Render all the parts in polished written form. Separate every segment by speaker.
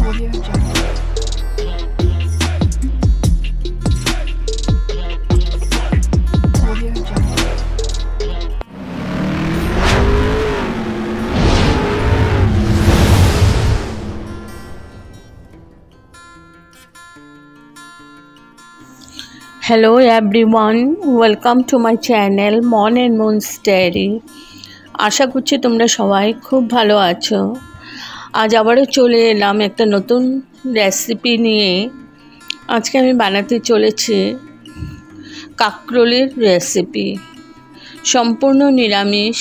Speaker 1: Audio Jungle. Audio Jungle.
Speaker 2: Hello everyone, welcome to my channel Mon and Moon's Diary. আশা করছি তোমরা সবাই খুব ভালো আছো। আজ আবারও চলে এলাম একটা নতুন রেসিপি নিয়ে। আজকে আমি বানাতে চলেছি কাঁকরোলের রেসিপি, সম্পূর্ণ নিরামিষ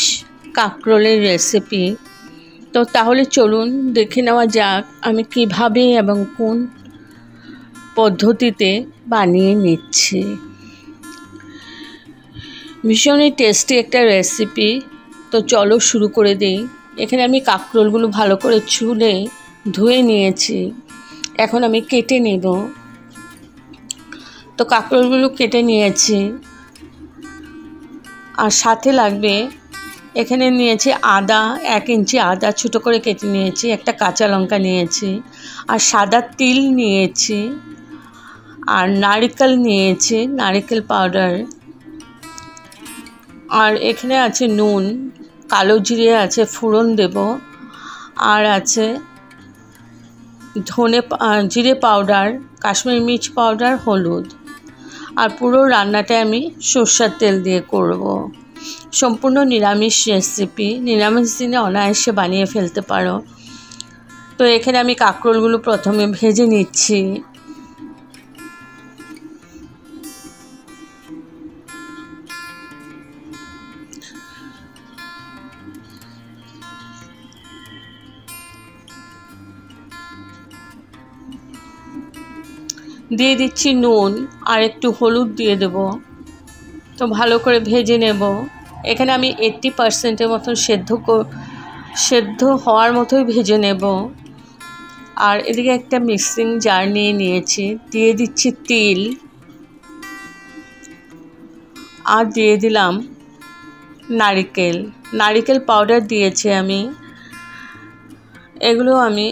Speaker 2: কাঁকরোলের রেসিপি। তো তাহলে চলুন দেখে নেওয়া যাক আমি কিভাবে এবং কোন পদ্ধতিতে বানিয়ে নিচ্ছি। ভীষণই টেস্টি একটা রেসিপি। তো চলো শুরু করে দিই। এখানে আমি কাঁকরোলগুলো ভালো করে ছুলে ধুয়ে নিয়েছি, এখন আমি কেটে নেব। তো কাঁকরোলগুলো কেটে নিয়েছি, আর সাথে লাগবে এখানে নিয়েছি আদা, 1 ইঞ্চি আদা ছোটো করে কেটে নিয়েছি, একটা কাঁচা লঙ্কা নিয়েছি, আর সাদা তিল নিয়েছি, আর নারকেল নিয়েছি, নারকেল পাউডার, আর এখানে আছে নুন, কালো জিরে আছে ফোড়ন দেব, আর আছে জিরে পাউডার, কাশ্মীরি মির্চ পাউডার, হলুদ। আর পুরো রান্নাটা আমি সরষের তেল দিয়ে করব। সম্পূর্ণ নিরামিষ রেসিপি, নিরামিষ দিনে অনায়াসে বানিয়ে ফেলতে পারো। তো এখানে আমি কাঁকরোলগুলো প্রথমে ভেজে নিচ্ছি। দিয়ে দিচ্ছি নুন, আর একটু হলুদ দিয়ে দেব। তো ভালো করে ভেজে নেব। এখানে আমি 80% মতন সেদ্ধ হওয়ার মতোই ভেজে নেব। আর এদিকে একটা মিক্সিং জার নিয়েছি, দিয়ে দিচ্ছি তিল, আর দিয়ে দিলাম নারকেল পাউডার দিয়েছি আমি। এগুলো আমি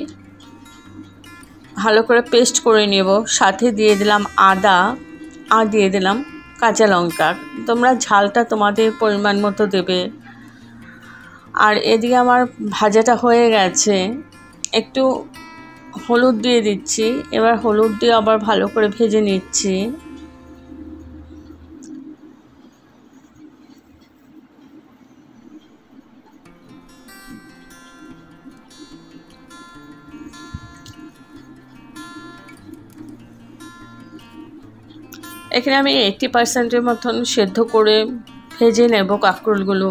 Speaker 2: ভালো করে পেস্ট করে নেব। সাথে দিয়ে দিলাম আদা, আর দিয়ে দিলাম কাঁচা লঙ্কা। তোমরা ঝালটা তোমাদের পরিমাণ মতো দেবে। আর এদিকে আমার ভাজাটা হয়ে গেছে, একটু হলুদ দিয়ে দিচ্ছি। এবার হলুদ দিয়ে আবার ভালো করে ভেজে নিচ্ছি। এখানে আমি 80% মতন সেদ্ধ করে ভেজে নেব কাঁকরোলগুলো।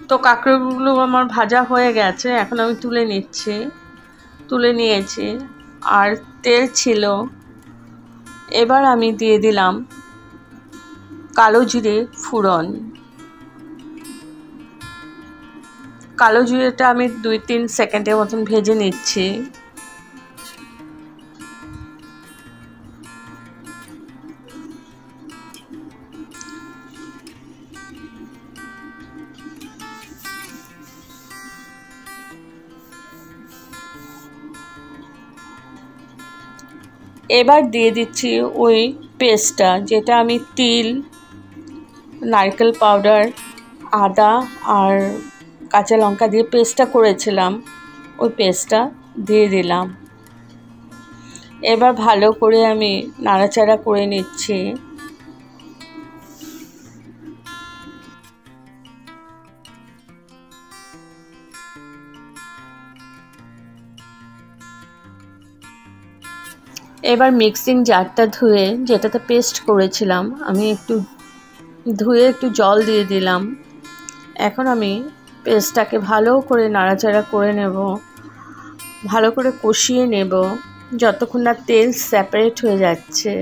Speaker 2: তো কাঁকরোলগুলো আমার ভাজা হয়ে গেছে, এখন আমি তুলে নিয়েছি। আর তেল ছিল, এবার আমি দিয়ে দিলাম কালো জিরে ফোড়ন। কালো জিরেটা আমি 2-3 সেকেন্ডের মতন ভেজে নিচ্ছি। এবার দিয়ে দিচ্ছি ওই পেস্টটা, যেটা আমি তিল, নারকেল পাউডার, আদা আর কাঁচা লঙ্কা দিয়ে পেস্টটা করেছিলাম, ওই পেস্টটা দিয়ে দিলাম। এবার ভালো করে আমি নাড়াচাড়া করে নিচ্ছি। এবার মিক্সিং জারটা ধুয়ে, যেটাতে পেস্ট করেছিলাম, আমি একটু জল দিয়ে দিলাম। এখন আমি পেস্টটাকে ভালো করে নাড়াচাড়া করে নেব, ভালো করে কষিয়ে নেব যতক্ষণ না তেল সেপারেট হয়ে যাচ্ছে।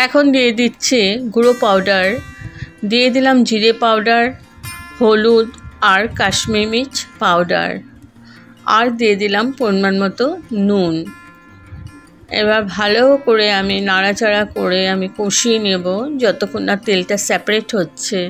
Speaker 2: এখন দিয়ে দিচ্ছি গুঁড়ো পাউডার, দিয়ে দিলাম জিরে পাউডার, হলুদ আর কাশ্মীরি মির্চ পাউডার, আর দিয়ে দিলাম পরিমাণ মতো নুন। এবার ভালো করে আমি নাড়াচাড়া করে আমি কষিয়ে নেব যতক্ষণ না তেলটা সেপারেট হচ্ছে।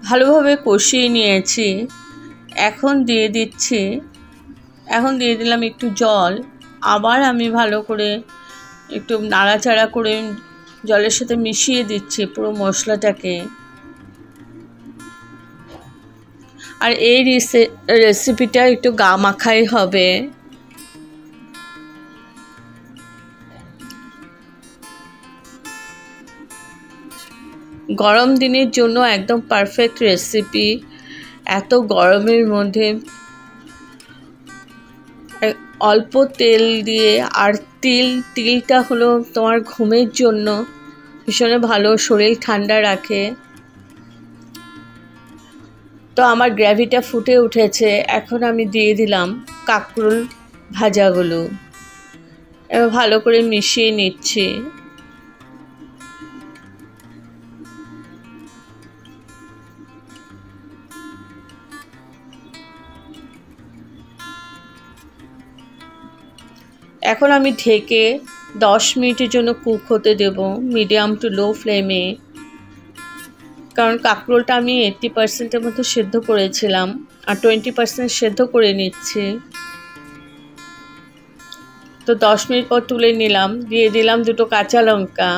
Speaker 2: ভালোভাবে কষিয়ে নিয়েছি। এখন দিয়ে দিলাম একটু জল। আবার আমি ভালো করে একটু নাড়াচাড়া করে জলের সাথে মিশিয়ে দিচ্ছি পুরো মশলাটাকে। আর এই রেসিপিটা একটু গা মাখাই হবে। গরম দিনের জন্য একদম পারফেক্ট রেসিপি। এত গরমের মধ্যে অল্প তেল দিয়ে, আর তিলটা হলো তোমার ঘুমের জন্য ভীষণ ভালো, শরীর ঠান্ডা রাখে। তো আমার গ্রেভিটা ফুটে উঠেছে। এখন আমি দিয়ে দিলাম কাঁকরোল ভাজাগুলো, এবার ভালো করে মিশিয়ে নিচ্ছি। এখন আমি ঢেকে 10 মিনিটের জন্য কুক হতে দেব মিডিয়াম টু লো ফ্লেমে। কারণ কাঁকরোলটা আমি 80% মতো সেদ্ধ করেছিলাম, আর 20% সেদ্ধ করে নিচ্ছি। তো 10 মিনিট পর তুলে নিলাম, দিয়ে দিলাম 2টো কাঁচা লঙ্কা।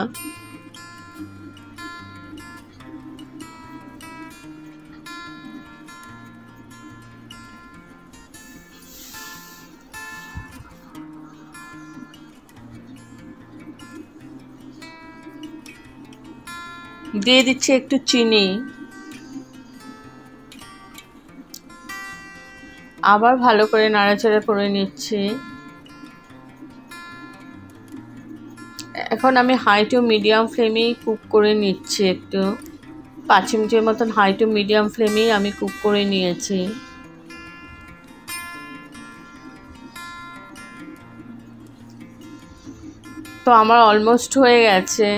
Speaker 2: দিয়ে দিচ্ছি একটু চিনি। আবার ভালো করে নাড়াচাড়া করে নিচ্ছি। এখন আমি হাই টু মিডিয়াম ফ্লেমেই কুক করে নিচ্ছি। একটু 5 মিনিটের মতন হাই টু মিডিয়াম ফ্লেমেই আমি কুক করে নিয়েছি। তো আমার অলমোস্ট হয়ে গেছে।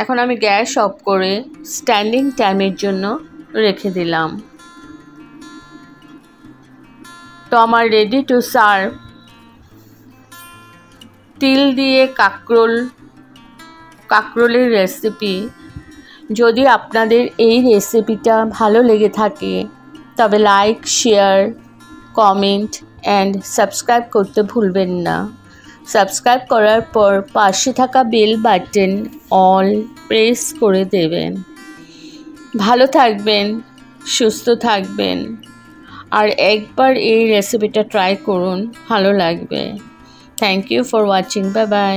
Speaker 2: এখন আমি গ্যাস অফ করে স্ট্যান্ডিং টাইমের জন্য রেখে দিলাম। তো আমার রেডি টু সার্ভ তিল দিয়ে কাঁকরোলের রেসিপি। যদি আপনাদের এই রেসিপিটা ভালো লেগে থাকে তবে like, share, comment and subscribe করতে ভুলবেন না। সাবস্ক্রাইব করার পর পাশে থাকা বেল বাটন অল প্রেস করে দেবেন। ভালো থাকবেন, সুস্থ থাকবেন, আর একবার এই রেসিপিটা ট্রাই করুন, ভালো লাগবে। Thank you for watching. Bye by.